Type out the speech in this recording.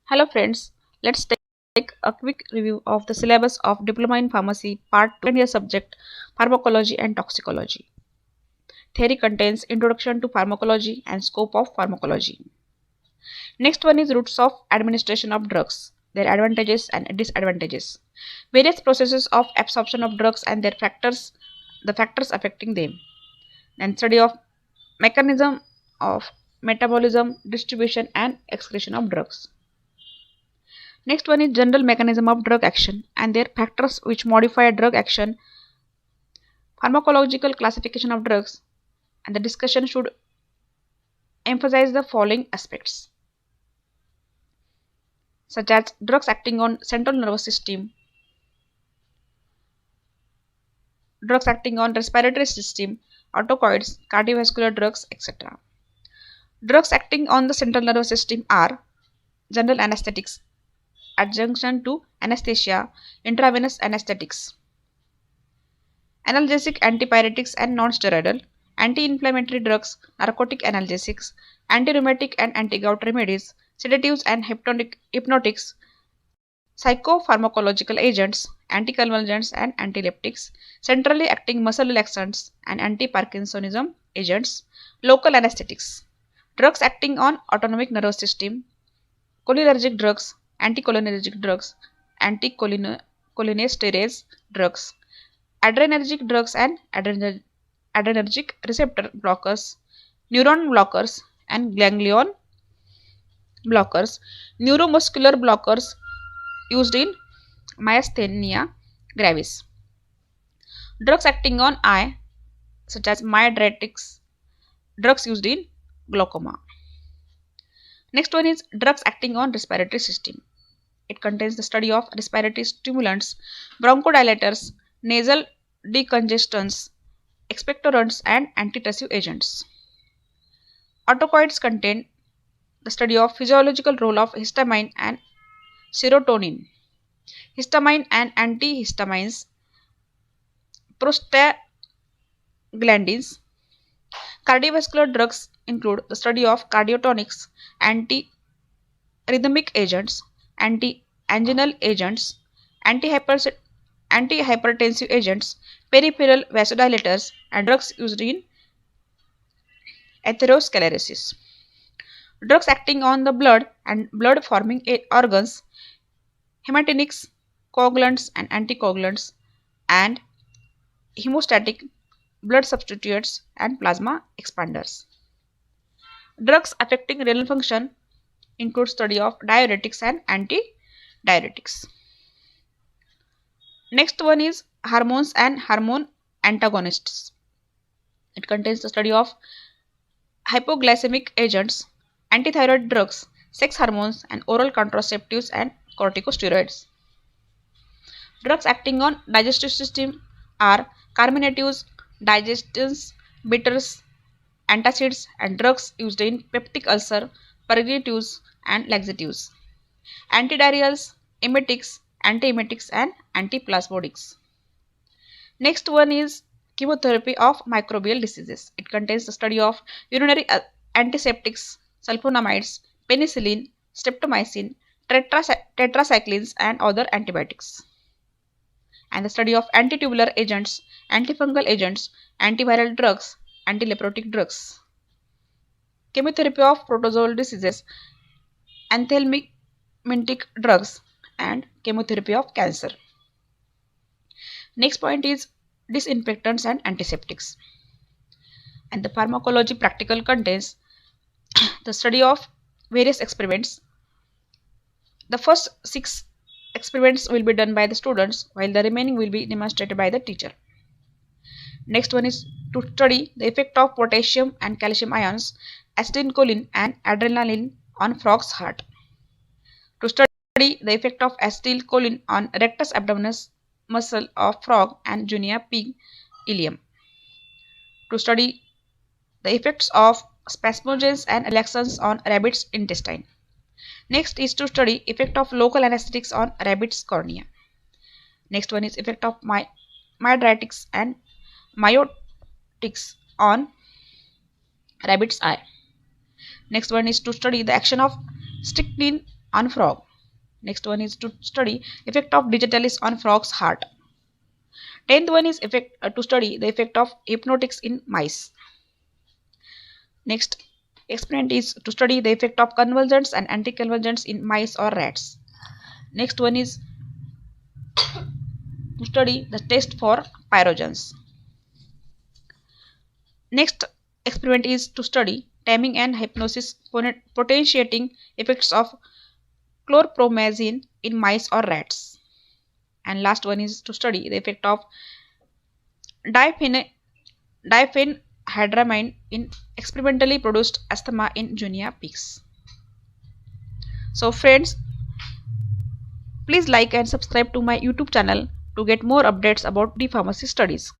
Hello friends, let's take a quick review of the syllabus of Diploma in Pharmacy Part 2 and year subject Pharmacology and Toxicology. Theory contains Introduction to Pharmacology and Scope of Pharmacology. Next one is Routes of Administration of Drugs, their advantages and disadvantages. Various processes of absorption of drugs and their factors, the factors affecting them. Then study of mechanism of metabolism, distribution and excretion of drugs. Next one is general mechanism of drug action and their factors which modify drug action, pharmacological classification of drugs, and the discussion should emphasize the following aspects such as drugs acting on central nervous system, drugs acting on respiratory system, autocoids, cardiovascular drugs, etc. Drugs acting on the central nervous system are general anesthetics, adjunction to anesthesia, intravenous anesthetics, analgesic, antipyretics and non-steroidal, anti-inflammatory drugs, narcotic analgesics, anti-rheumatic and anti-gout remedies, sedatives and hypnotics, psychopharmacological agents, anticonvulsants and antileptics, centrally acting muscle relaxants and anti-Parkinsonism agents, local anesthetics, drugs acting on autonomic nervous system, cholinergic drugs, anticholinergic drugs, anticholinesterase drugs, adrenergic drugs and adrenergic receptor blockers, neuron blockers and ganglion blockers, neuromuscular blockers used in myasthenia gravis, drugs acting on eye such as mydriatics, drugs used in glaucoma. Next one is drugs acting on respiratory system. It contains the study of respiratory stimulants, bronchodilators, nasal decongestants, expectorants and antitussive agents. Autocoids contain the study of physiological role of histamine and serotonin, histamine and antihistamines, prostaglandins. Cardiovascular drugs include the study of cardiotonics, anti-rhythmic agents, anti-anginal agents, antihypertensive agents, peripheral vasodilators, and drugs used in atherosclerosis. Drugs acting on the blood and blood forming organs, hematinics, coagulants and anticoagulants, and hemostatic blood substitutes and plasma expanders. Drugs affecting renal function include study of diuretics and antidiuretics. Next one is hormones and hormone antagonists. It contains the study of hypoglycemic agents, antithyroid drugs, sex hormones and oral contraceptives and corticosteroids. Drugs acting on digestive system are carminatives, digestins, bitters, antacids and drugs used in peptic ulcer, purgatives and laxatives, antidiarrheals, emetics, antiemetics and antiplasmodics. Next one is chemotherapy of microbial diseases. It contains the study of urinary antiseptics, sulfonamides, penicillin, streptomycin, tetracyclines and other antibiotics, and the study of antitubular agents, antifungal agents, antiviral drugs, antileprotic drugs, chemotherapy of protozoal diseases, anthelmintic drugs, and chemotherapy of cancer. Next point is disinfectants and antiseptics. And the pharmacology practical contains the study of various experiments. The first 6 experiments will be done by the students while the remaining will be demonstrated by the teacher. Next one is to study the effect of potassium and calcium ions, acetylcholine and adrenaline on frog's heart. To study the effect of acetylcholine on rectus abdominis muscle of frog and Junia pig ileum. To study the effects of spasmogens and relaxants on rabbit's intestine. Next is to study effect of local anesthetics on rabbit's cornea. Next one is effect of mydriatics and myotics on rabbit's eye. Next one is to study the action of strychnine on frog. Next one is to study effect of digitalis on frog's heart. 10th one is to study the effect of hypnotics in mice. Next experiment is to study the effect of convulsions and anticonvulsants in mice or rats. Next one is to study the test for pyrogens. Next experiment is to study taming and hypnosis potentiating effects of chlorpromazine in mice or rats. And last one is to study the effect of diphenhydramine in experimentally produced asthma in junior pigs. So friends, please like and subscribe to my YouTube channel to get more updates about D Pharmacy studies.